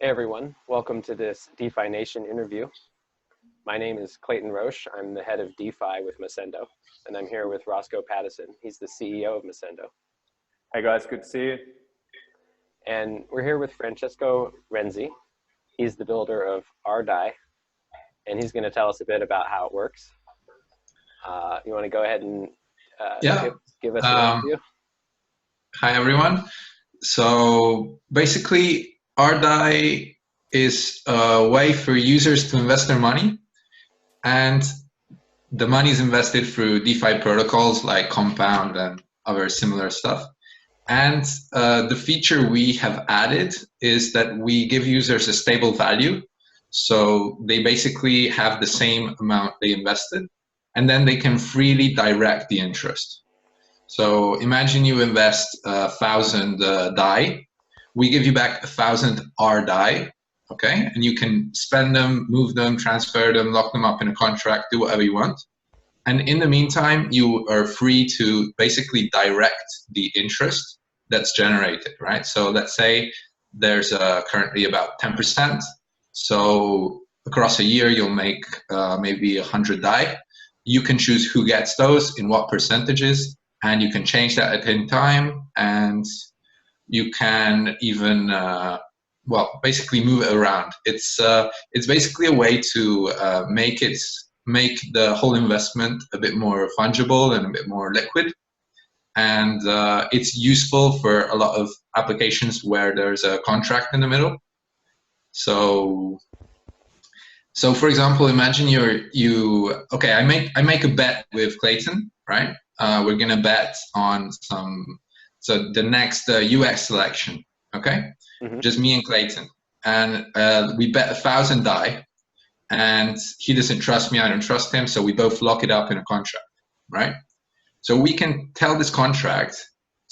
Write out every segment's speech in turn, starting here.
Hey everyone, welcome to this DeFi Nation interview. My name is Clayton Roche. I'm the head of DeFi with Mosendo, and I'm here with Rossco Paddison. He's the CEO of Mosendo. Hey guys, good to see you. And we're here with Francesco Renzi. He's the builder of rDAI, and he's going to tell us a bit about how it works. You want to go ahead and give us an overview? Hi everyone. So basically, rDAI is a way for users to invest their money, and the money is invested through DeFi protocols like Compound and other similar stuff. And the feature we have added is that we give users a stable value. So they basically have the same amount they invested, and then they can freely direct the interest. So imagine you invest 1,000 DAI. We give you back 1,000 rDAI, okay? And you can spend them, move them, transfer them, lock them up in a contract, do whatever you want. And in the meantime, you are free to basically direct the interest that's generated, right? So let's say there's currently about 10%. So across a year, you'll make maybe 100 DAI. You can choose who gets those, in what percentages, and you can change that at any time. And you can even, basically move it around. It's basically a way to make the whole investment a bit more fungible and a bit more liquid. And it's useful for a lot of applications where there's a contract in the middle. So for example, imagine I make a bet with Clayton, right? We're gonna bet on the next US election, okay? Mm-hmm. Just me and Clayton. And we bet 1,000 DAI, and he doesn't trust me, I don't trust him, so we both lock it up in a contract, right? So we can tell this contract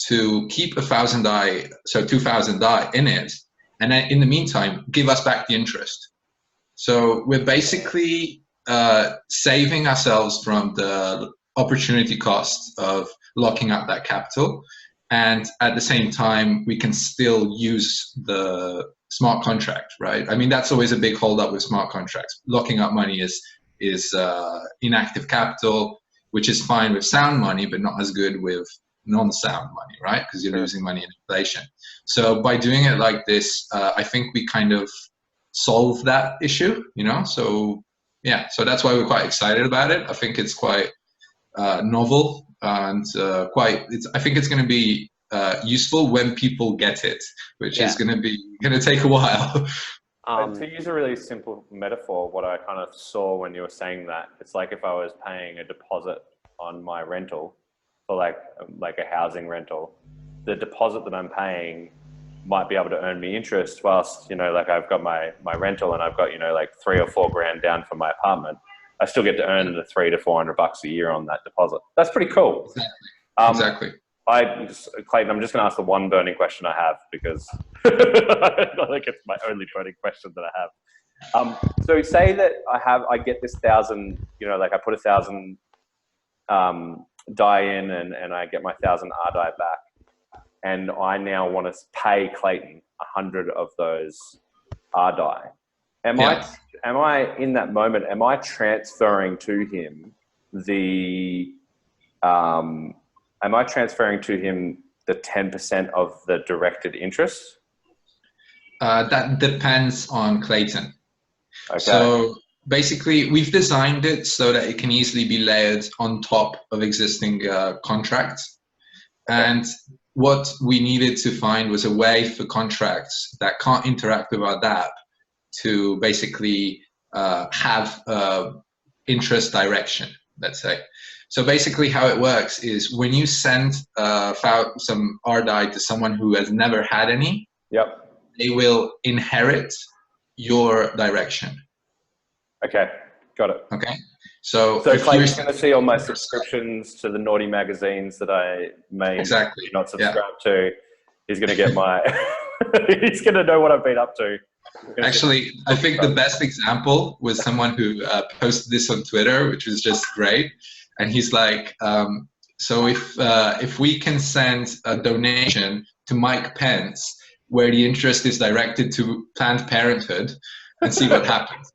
to keep 1,000 DAI, so 2,000 DAI in it, and then in the meantime, give us back the interest. So we're basically saving ourselves from the opportunity cost of locking up that capital. And at the same time, we can still use the smart contract, right? I mean, that's always a big holdup with smart contracts. Locking up money is inactive capital, which is fine with sound money, but not as good with non-sound money, right? Because you're losing money in inflation. So by doing it like this, I think we kind of solve that issue, you know? So yeah, so that's why we're quite excited about it. I think it's quite novel, and I think it's going to be useful when people get it, which is going to take a while. To use a really simple metaphor, what I kind of saw when you were saying that, it's like if I was paying a deposit on my rental, for like a housing rental, the deposit that I'm paying might be able to earn me interest whilst, like I've got my rental and I've got, like $3 or $4 grand down for my apartment. I still get to earn the $300 to $400 a year on that deposit. That's pretty cool. Exactly. Clayton, I'm just going to ask the one burning question I have, because I think it's my only burning question that I have. So say that I get this 1,000, like I put 1,000 DAI in and I get my 1,000 rDAI back, and I now want to pay Clayton 100 of those rDAI. Am I in that moment? Am I transferring to him the 10% of the directed interest? That depends on Clayton. Okay. So basically, we've designed it so that it can easily be layered on top of existing contracts. Okay. And what we needed to find was a way for contracts that can't interact with our DApp to basically have interest direction, let's say. So basically how it works is when you send some rDAI to someone who has never had any, they will inherit your direction. Okay, got it. Okay, so Clayton's going to see all my subscriptions to the naughty magazines that I may not subscribe to. He's going to get my, he's going to know what I've been up to. Actually, I think the best example was someone who posted this on Twitter, which was just great. And he's like, so if we can send a donation to Mike Pence, where the interest is directed to Planned Parenthood and see what happens.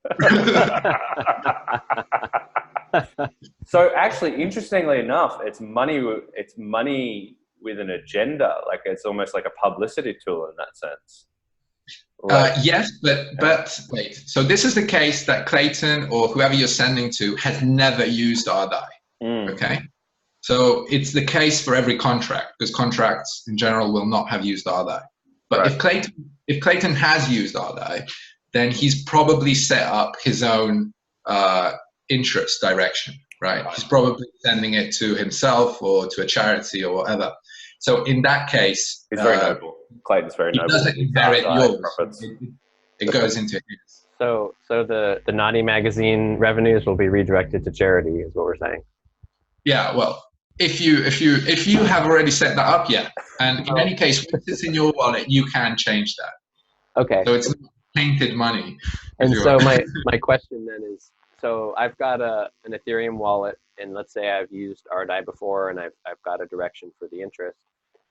So actually, interestingly enough, it's money with an agenda. Like it's almost like a publicity tool in that sense. Right. Yes, but wait. So this is the case that Clayton or whoever you're sending to has never used rDAI. Okay. So it's the case for every contract, because contracts in general will not have used rDAI. But Right. if Clayton has used rDAI, then he's probably set up his own interest direction, right? He's probably sending it to himself or to a charity or whatever. So in that case, He's very noble. Clayton's very he noble. doesn't inherit yours. Profits. It goes into his. So the Naughty magazine revenues will be redirected to charity, is what we're saying. Yeah, well, if you have already set that up, yeah. And in any case, once it's in your wallet, you can change that. Okay. So it's not tainted money. And so my question then is, so I've got an Ethereum wallet, and let's say I've used rDAI before, and I've got a direction for the interest.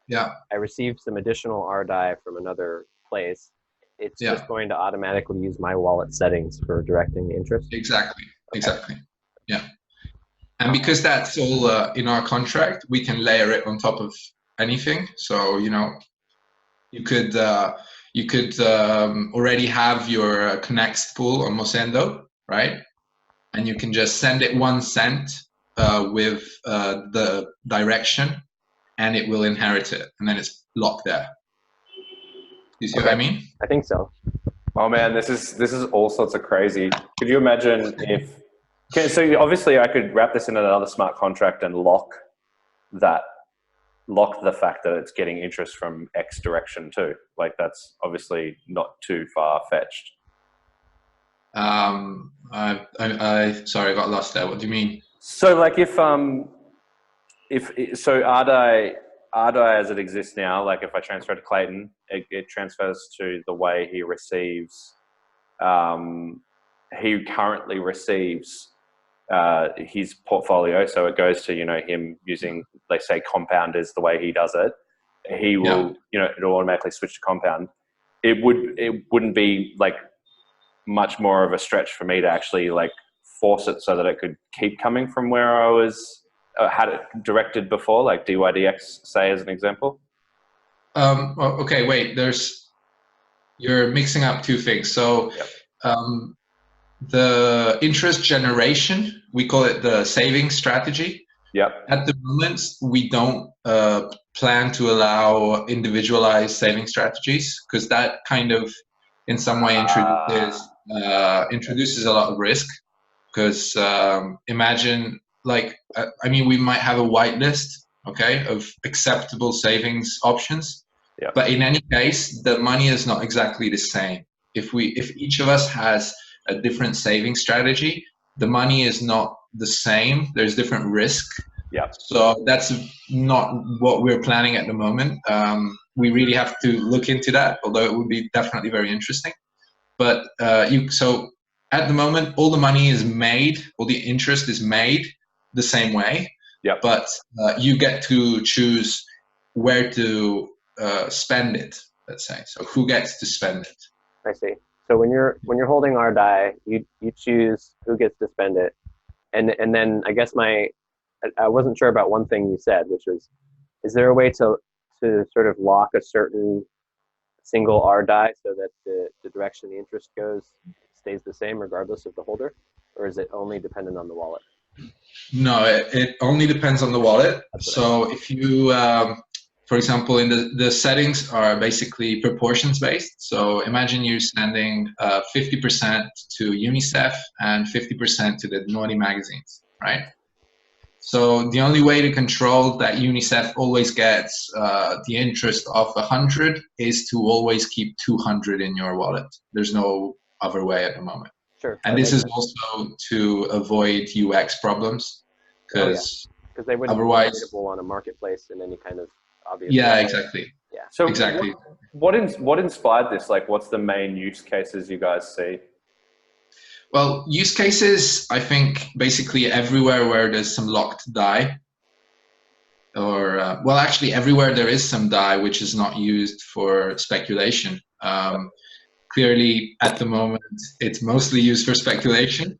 Yeah. I received some additional rDAI from another place. It's just going to automatically use my wallet settings for directing the interest. Exactly. Exactly. Yeah. And because that's all in our contract, we can layer it on top of anything. So you could already have your Connects pool on Mosendo, right? And you can just send it 1 cent with the direction, and it will inherit it, and then it's locked there. You see what I mean? I think so. Oh man, this is all sorts of crazy. Could you imagine if? Okay, so obviously I could wrap this in another smart contract and lock the fact that it's getting interest from X direction too. Like that's obviously not too far fetched. Sorry, I got lost there. What do you mean? So like if rDAI as it exists now, like if I transfer to Clayton, it transfers to the way he receives. He currently receives his portfolio, so it goes to him using, they say, Compound is the way he does it. He will it'll automatically switch to Compound. It wouldn't be like much more of a stretch for me to actually like force it so that it could keep coming from where I was had it directed before, like DYDX, say, as an example. Okay, wait. You're mixing up two things. So the interest generation, we call it the saving strategy. Yep. At the moment, we don't plan to allow individualized saving strategies, because that kind of, in some way, introduces a lot of risk. Because imagine, we might have a whitelist, okay, of acceptable savings options. Yep. But in any case, the money is not exactly the same. If each of us has a different saving strategy, the money is not the same. There's different risk. Yeah. So that's not what we're planning at the moment. We really have to look into that, although it would be definitely very interesting. But so at the moment, all the money is made, all the interest is made the same way. Yeah. But you get to choose where to spend it, let's say. So who gets to spend it? I see. So when you're holding rDAI, you choose who gets to spend it, and then I guess I wasn't sure about one thing you said, which was, is there a way to sort of lock a certain single rDAI so that the direction the interest goes stays the same regardless of the holder, or is it only dependent on the wallet? No, it only depends on the wallet. So if you for example, in the settings are basically proportions based. So imagine you sending 50% to UNICEF and 50% to the Naughty magazines, right? So the only way to control that UNICEF always gets the interest of 100 is to always keep 200 in your wallet. There's no other way at the moment. Sure. And this is also to avoid UX problems, because they wouldn't otherwise be available on a marketplace in any kind of obvious way. exactly. Yeah. So exactly. What inspired this? Like, what's the main use cases you guys see? Well, use cases, I think basically everywhere where there's some locked DAI. or well, actually everywhere there is some DAI which is not used for speculation. Clearly at the moment it's mostly used for speculation,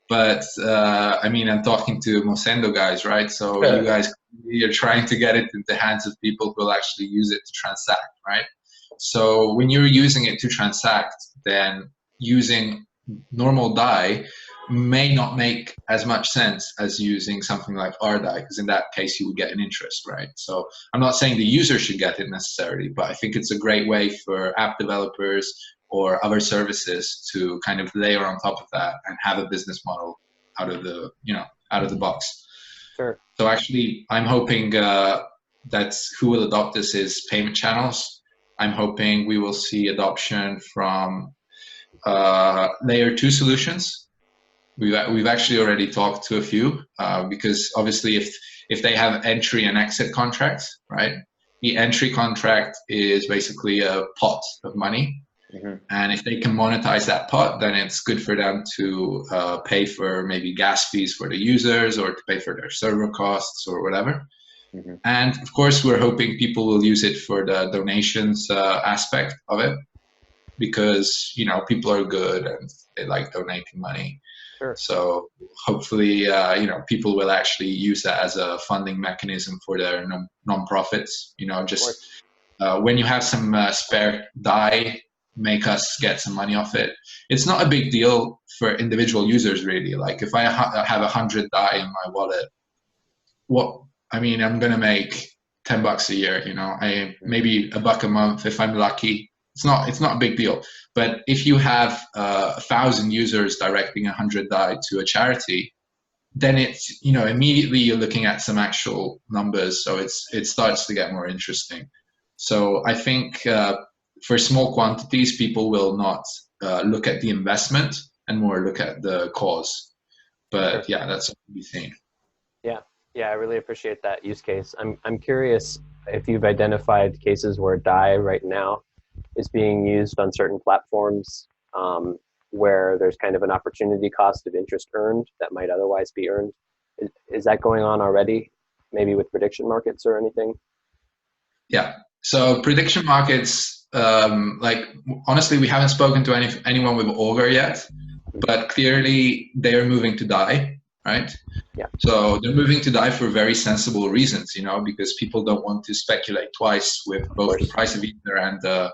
but I mean, I'm talking to Mosendo guys, right? So you guys, you're trying to get it into the hands of people who will actually use it to transact, right? So when you're using it to transact, then using normal DAI may not make as much sense as using something like rDAI, because in that case you would get an interest, right? So I'm not saying the user should get it necessarily, but I think it's a great way for app developers or other services to kind of layer on top of that and have a business model out of the, out of the box. Sure. So actually, I'm hoping that's who will adopt this is payment channels. I'm hoping we will see adoption from layer 2 solutions. We've actually already talked to a few because obviously if they have entry and exit contracts, right? The entry contract is basically a pot of money. Mm-hmm. And if they can monetize that pot, then it's good for them to pay for maybe gas fees for the users or to pay for their server costs or whatever. Mm-hmm. And of course, we're hoping people will use it for the donations aspect of it, because people are good and they like donating money. Sure. So hopefully, people will actually use that as a funding mechanism for their non-profits. When you have some spare DAI, make us get some money off it. It's not a big deal for individual users, really. Like if I have 100 DAI in my wallet, I'm gonna make $10 a year. Maybe $1 a month if I'm lucky. It's not a big deal. But if you have 1,000 users directing 100 DAI to a charity, then it's immediately you're looking at some actual numbers. So it starts to get more interesting. So I think for small quantities, people will not look at the investment and more look at the cause. But yeah, that's what we've seen. Yeah, I really appreciate that use case. I'm curious if you've identified cases where DAI right now is being used on certain platforms where there's kind of an opportunity cost of interest earned that might otherwise be earned. Is that going on already? Maybe with prediction markets or anything? Yeah. So prediction markets, honestly, we haven't spoken to anyone with Augur yet, but clearly they are moving to DAI, right? Yeah. So they're moving to DAI for very sensible reasons, because people don't want to speculate twice with both the price of Ether and the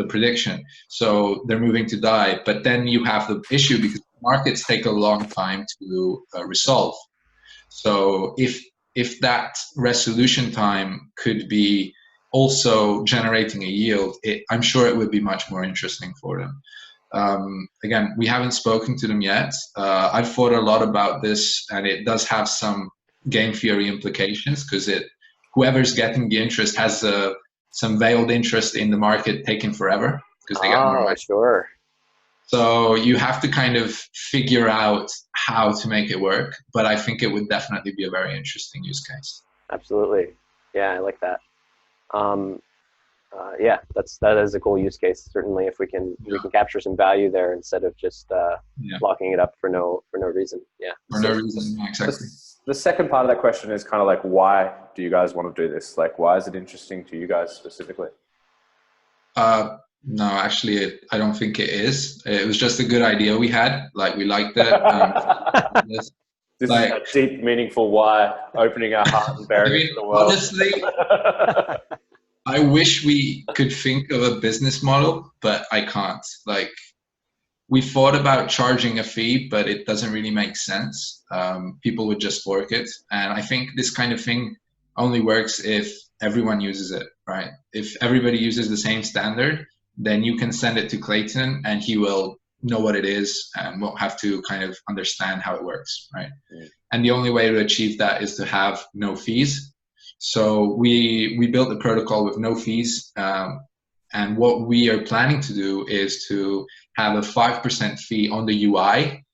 prediction. So they're moving to DAI, but then you have the issue because markets take a long time to resolve. So if that resolution time could be also generating a yield, I'm sure it would be much more interesting for them. Again, we haven't spoken to them yet. I've thought a lot about this, and it does have some game theory implications because whoever's getting the interest has some veiled interest in the market taking forever because they get more money. Sure. So you have to kind of figure out how to make it work, but I think it would definitely be a very interesting use case. Absolutely. Yeah, I like that. Yeah, that is a cool use case. Certainly, if we can capture some value there instead of just locking it up for no reason. Yeah. For no reason, exactly. The second part of that question is kind of like, why do you guys want to do this? Like, why is it interesting to you guys specifically? No, actually, I don't think it is. It was just a good idea we had. Like, we liked it. This is a deep, meaningful why, opening our heart and bearing it to the world. Honestly, I wish we could think of a business model, but I can't. Like, we thought about charging a fee, but it doesn't really make sense. People would just fork it. And I think this kind of thing only works if everyone uses it, right? If everybody uses the same standard, then you can send it to Clayton and he will know what it is and won't have to kind of understand how it works, right? Yeah. And the only way to achieve that is to have no fees. So we built a protocol with no fees. And what we are planning to do is to have a 5% fee on the UI.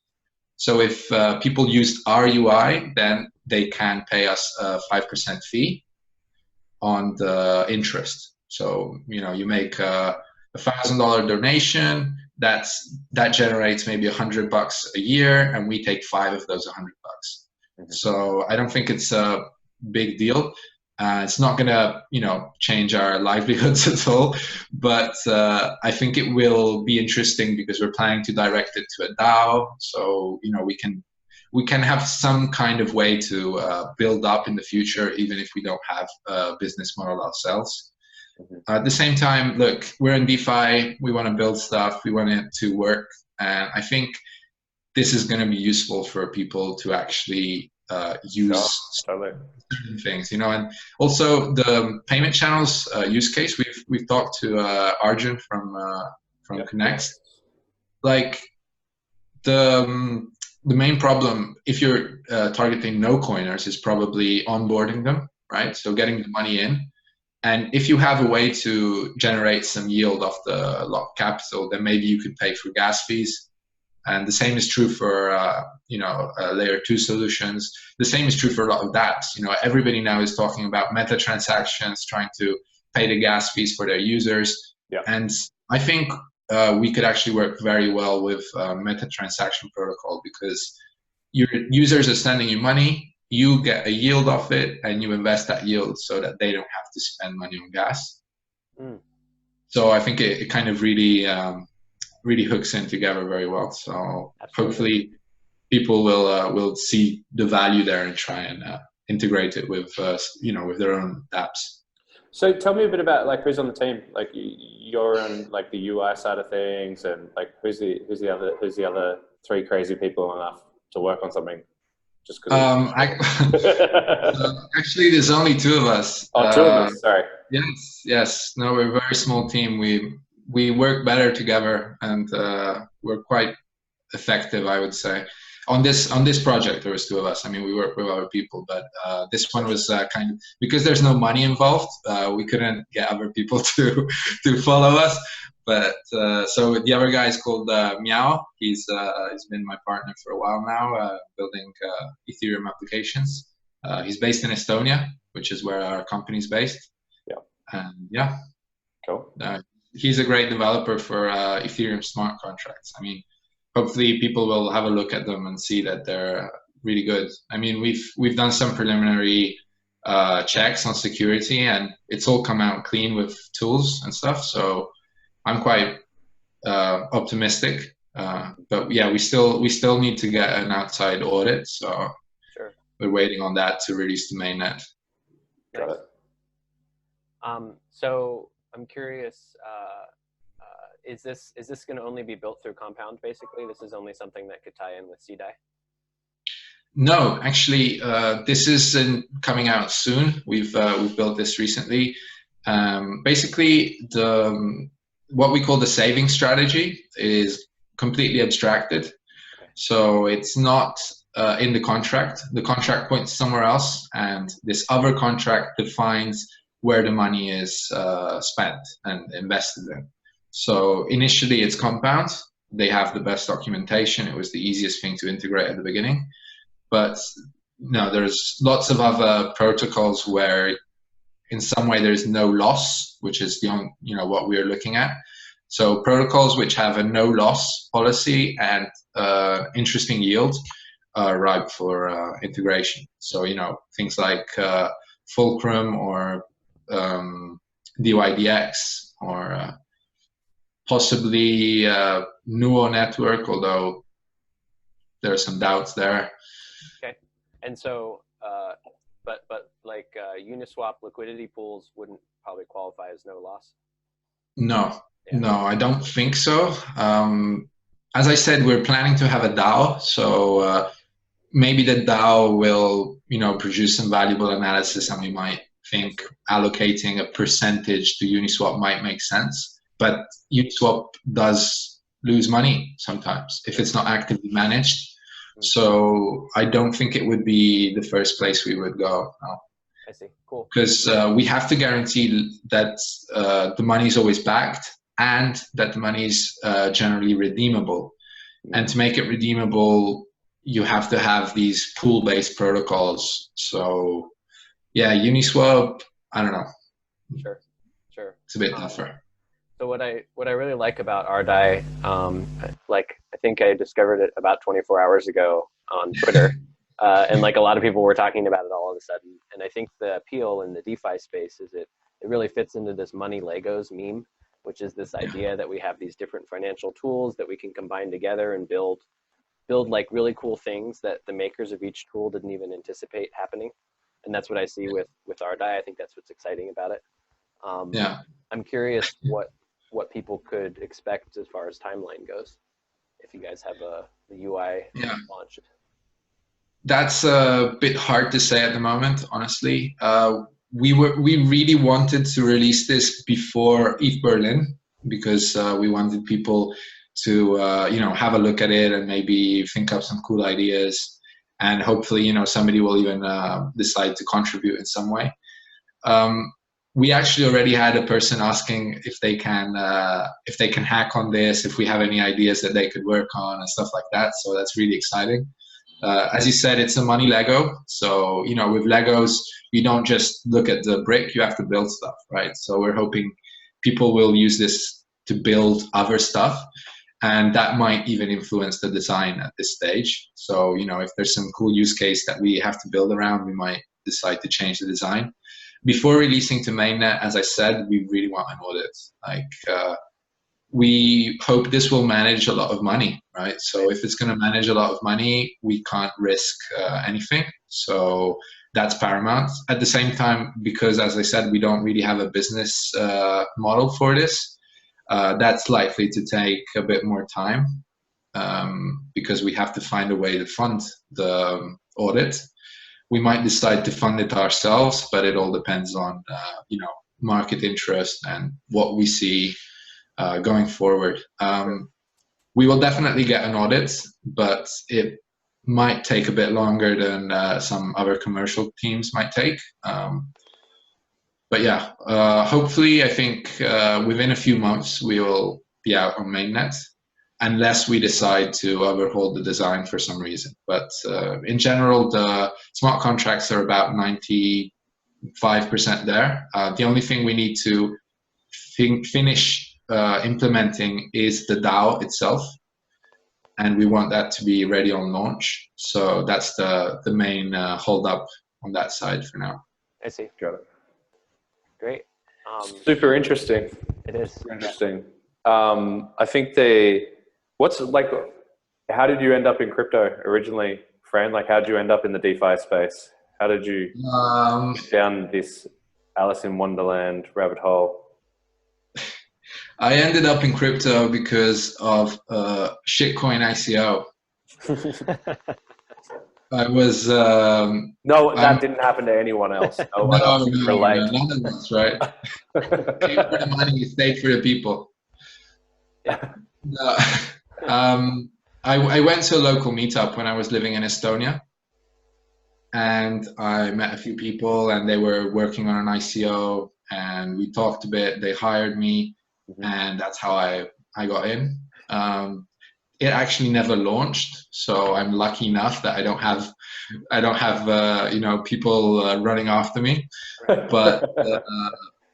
So if people used our UI, then they can pay us a 5% fee on the interest. So, you make a $1,000 donation, that generates maybe $100 a year, and we take 5 of those $100. Mm-hmm. So I don't think it's a big deal. It's not going to, change our livelihoods at all, but I think it will be interesting because we're planning to direct it to a DAO. So, we can have some kind of way to build up in the future, even if we don't have a business model ourselves. At the same time, look, we're in DeFi. We want to build stuff. We want it to work. And I think this is going to be useful for people to actually use certain things, and also the payment channels use case. We've talked to Arjun from Connect. Like the main problem, if you're targeting no coiners, is probably onboarding them, right? So getting the money in. And if you have a way to generate some yield off the locked capital, then maybe you could pay for gas fees. And the same is true for layer 2 solutions. The same is true for a lot of dApps. Everybody now is talking about meta transactions, trying to pay the gas fees for their users. Yeah. And I think we could actually work very well with meta transaction protocol, because your users are sending you money, you get a yield off it, and you invest that yield so that they don't have to spend money on gas. So I think it kind of really hooks in together very well. So hopefully people will see the value there and try and integrate it with with their own apps. So tell me a bit about who's on the team. You're on the UI side of things, and who's the other three crazy people enough to work on something? Just because. Actually, there's only two of us. Oh, two of us. Sorry. Yes. No, we're a very small team. We work better together, and we're quite effective, I would say. On this project, there was two of us. I mean, we work with other people, but this one was kind of, because there's no money involved, we couldn't get other people to follow us. But so the other guy is called Meow. He's been my partner for a while now, building Ethereum applications. He's based in Estonia, which is where our company's based. Yeah. And yeah. Cool. He's a great developer for Ethereum smart contracts. I mean, hopefully people will have a look at them and see that they're really good. I mean, we've done some preliminary checks on security, and it's all come out clean with tools and stuff. So I'm quite optimistic. But yeah, we still need to get an outside audit. So sure. We're waiting on that to release the mainnet. Got it. So I'm curious, is this going to only be built through Compound, basically? This is only something that could tie in with cDAI? No, actually, this is coming out soon. We've built this recently. Basically, what we call the saving strategy is completely abstracted. Okay. So it's not in the contract. The contract points somewhere else, and this other contract defines where the money is spent and invested in. So initially it's Compound. They have the best documentation. It was the easiest thing to integrate at the beginning. But no, there's lots of other protocols where in some way there's no loss, which is what we're looking at. So protocols which have a no loss policy and interesting yield are ripe for integration. So, things like Fulcrum or DYDX or possibly Nuo network, although there are some doubts there. Okay, and so, but Uniswap liquidity pools wouldn't probably qualify as no loss. No, I don't think so. As I said, we're planning to have a DAO, so maybe the DAO will, produce some valuable analysis, and we might think allocating a percentage to Uniswap might make sense. But Uniswap does lose money sometimes if it's not actively managed. So I don't think it would be the first place we would go. No. I see. Cool. Because we have to guarantee that the money is always backed and that the money is generally redeemable. And to make it redeemable, you have to have these pool-based protocols. So yeah, Uniswap, I don't know. Sure. It's a bit tougher. So what I really like about rDAI, I think I discovered it about 24 hours ago on Twitter, And like a lot of people were talking about it all of a sudden. And I think the appeal in the DeFi space is it really fits into this money Legos meme, which is this idea that we have these different financial tools that we can combine together and build like really cool things that the makers of each tool didn't even anticipate happening. And that's what I see with rDAI. I think that's what's exciting about it. I'm curious what people could expect as far as timeline goes, if you guys have the UI launched. That's a bit hard to say at the moment, honestly. We really wanted to release this before ETH Berlin because we wanted people to have a look at it and maybe think up some cool ideas, and hopefully somebody will even decide to contribute in some way. We actually already had a person asking if they can hack on this, if we have any ideas that they could work on and stuff like that. So that's really exciting. As you said, it's a money Lego. So, with Legos, you don't just look at the brick, you have to build stuff, right? So we're hoping people will use this to build other stuff, and that might even influence the design at this stage. So, if there's some cool use case that we have to build around, we might decide to change the design. Before releasing to mainnet, as I said, we really want an audit. We hope this will manage a lot of money, right? So if it's going to manage a lot of money, we can't risk anything. So that's paramount. At the same time, because as I said, we don't really have a business model for this, that's likely to take a bit more time because we have to find a way to fund the audit. We might decide to fund it ourselves, but it all depends on market interest and what we see going forward. We will definitely get an audit, but it might take a bit longer than some other commercial teams might take. But yeah, hopefully I think within a few months we will be out on mainnet, unless we decide to overhaul the design for some reason. But in general, the smart contracts are about 95% there. The only thing we need to finish implementing is the DAO itself, and we want that to be ready on launch. So that's the main hold up on that side for now. I see. Got it. Great. Super interesting. It is. Super interesting. I think how did you end up in crypto originally, Fran? Like, how did you end up in the DeFi space? How did you get down this Alice in Wonderland rabbit hole? I ended up in crypto because of shitcoin ICO. I was that didn't happen to anyone else. No one else can relate. None of us, right? Pay for the money, stay for the people. Yeah. I went to a local meetup when I was living in Estonia, and I met a few people, and they were working on an ICO, and we talked a bit. They hired me, and that's how I got in. It actually never launched, so I'm lucky enough that I don't have people running after me. But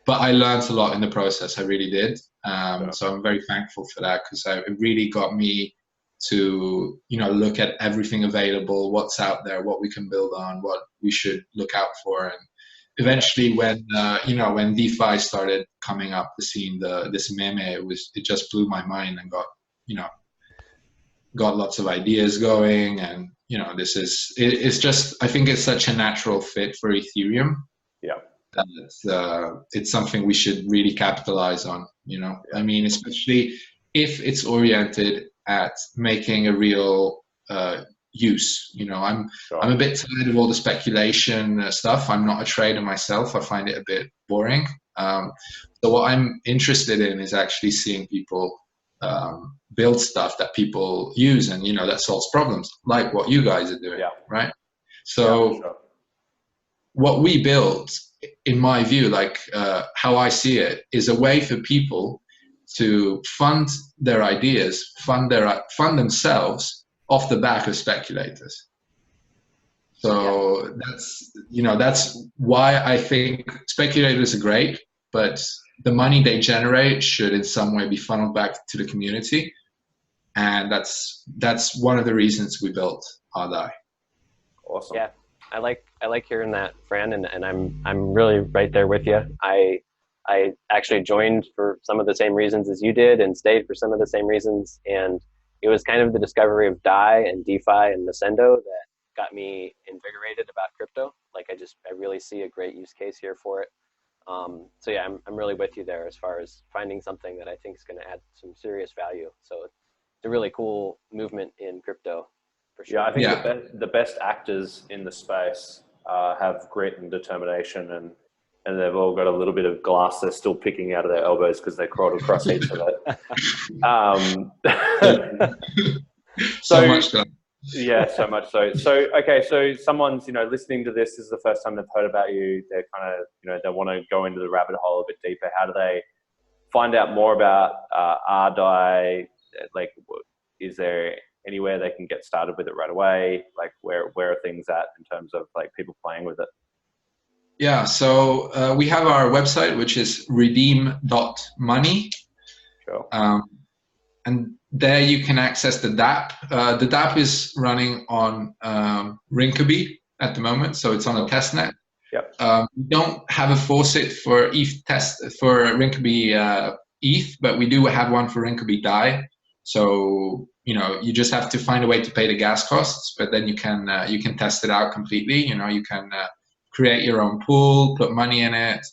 I learned a lot in the process. I really did. So I'm very thankful for that, because it really got me to look at everything available, what's out there, what we can build on, what we should look out for. And eventually, when DeFi started coming up the scene, this meme, it just blew my mind and got lots of ideas going. And it's just, I think it's such a natural fit for Ethereum. Yeah. That it's something we should really capitalize on. I mean, especially if it's oriented at making a real use. I'm a bit tired of all the speculation stuff. I'm not a trader myself. I find it a bit boring. So what I'm interested in is actually seeing people build stuff that people use, and that solves problems, like what you guys are doing. Right? So what we build, in my view, how I see it, is a way for people to fund their ideas, fund themselves off the back of speculators. So that's why I think speculators are great, but the money they generate should in some way be funneled back to the community. And that's one of the reasons we built rDAI. Awesome. Yeah, I like hearing that, Fran, and I'm really right there with you. I actually joined for some of the same reasons as you did, and stayed for some of the same reasons. And it was kind of the discovery of DAI and DeFi and Mosendo that got me invigorated about crypto. Like I really see a great use case here for it. So yeah, I'm really with you there as far as finding something that I think is going to add some serious value. So it's a really cool movement in crypto, for sure. Yeah, I think the best actors in the space have grit and determination, and they've all got a little bit of glass they're still picking out of their elbows because they crawled across heaps of it. So much glass. Yeah, so much so. So, okay, so someone's, listening to this is the first time they've heard about you. They're kind of, they want to go into the rabbit hole a bit deeper. How do they find out more about rDAI? Like, is there anywhere they can get started with it right away? Like, where are things at in terms of like people playing with it? Yeah, so we have our website, which is redeem.money. Sure. And there you can access the dApp. The dApp is running on Rinkeby at the moment, so it's on a testnet. Yep. We don't have a faucet for ETH for Rinkeby ETH, but we do have one for Rinkeby DAI. So you just have to find a way to pay the gas costs, but then you can test it out completely. You can create your own pool, put money in it,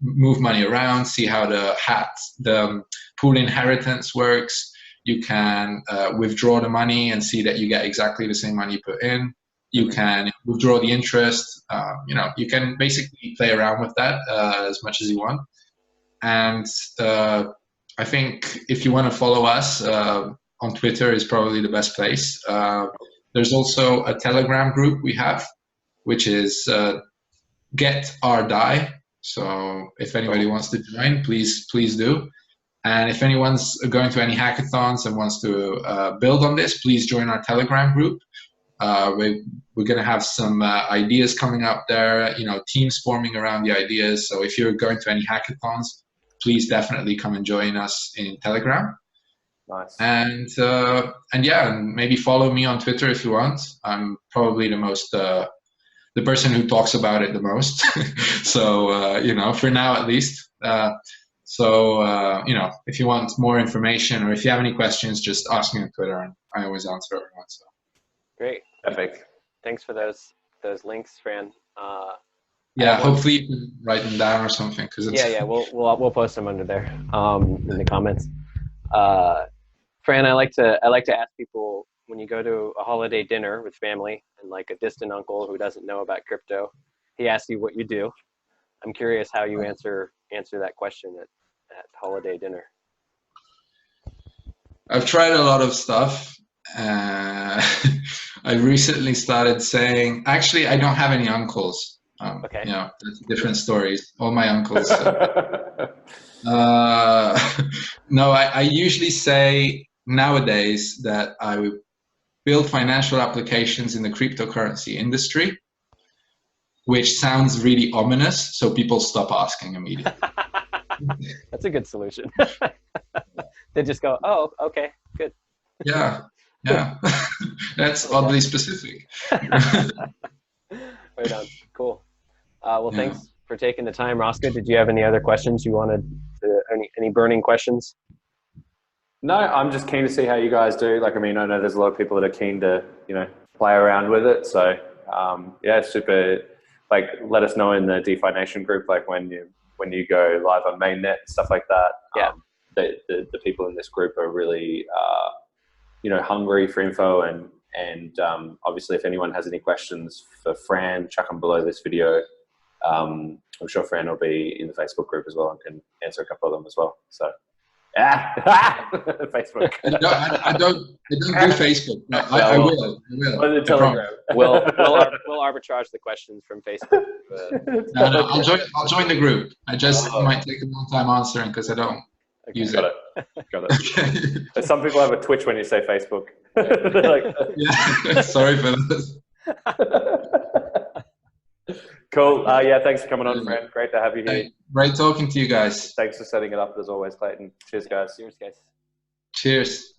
move money around, see how the pool inheritance works. You can withdraw the money and see that you get exactly the same money you put in. You can withdraw the interest. You can basically play around with that as much as you want. And I think if you want to follow us on Twitter is probably the best place. There's also a Telegram group we have, which is Get rDAI. So if anybody wants to join, please do. And if anyone's going to any hackathons and wants to build on this, please join our Telegram group. We're going to have some ideas coming up there, teams forming around the ideas. So if you're going to any hackathons, please definitely come and join us in Telegram. Nice. And maybe follow me on Twitter if you want. I'm probably the person who talks about it the most. So, for now at least. If you want more information or if you have any questions, just ask me on Twitter and I always answer everyone. So. Great. Perfect. Thanks for those links, Fran. Hopefully you can write them down or something. We'll post them under there in the comments. Fran, I like to ask people, when you go to a holiday dinner with family and like a distant uncle who doesn't know about crypto, he asks you what you do. I'm curious how you answer that question at holiday dinner. I've tried a lot of stuff. I recently started saying, actually, I don't have any uncles. Okay. That's different stories. All my uncles. No, I usually say nowadays that I would build financial applications in the cryptocurrency industry, which sounds really ominous, so people stop asking immediately. That's a good solution. They just go, oh, okay, good. Yeah. That's oddly specific. Right on. Cool. Thanks for taking the time, Rossco. Did you have any other questions you wanted any burning questions? No, I'm just keen to see how you guys do. I know there's a lot of people that are keen to, play around with it. So, super. Let us know in the DeFi Nation group, when you go live on mainnet, stuff like that. Yeah. The people in this group are really, hungry for info. And obviously, if anyone has any questions for Fran, chuck them below this video. I'm sure Fran will be in the Facebook group as well and can answer a couple of them as well. So. Facebook. I don't do Facebook. No, I will. On the Telegram. We'll arbitrage the questions from Facebook. No, I'll join the group. I just might take a long time answering because I don't use it. Got it. Okay. Some people have a twitch when you say Facebook. Sorry for this. Cool. Thanks for coming on, Fran. Great to have you here. Great talking to you guys. Thanks for setting it up as always, Clayton. Cheers, guys. Cheers, guys. Cheers.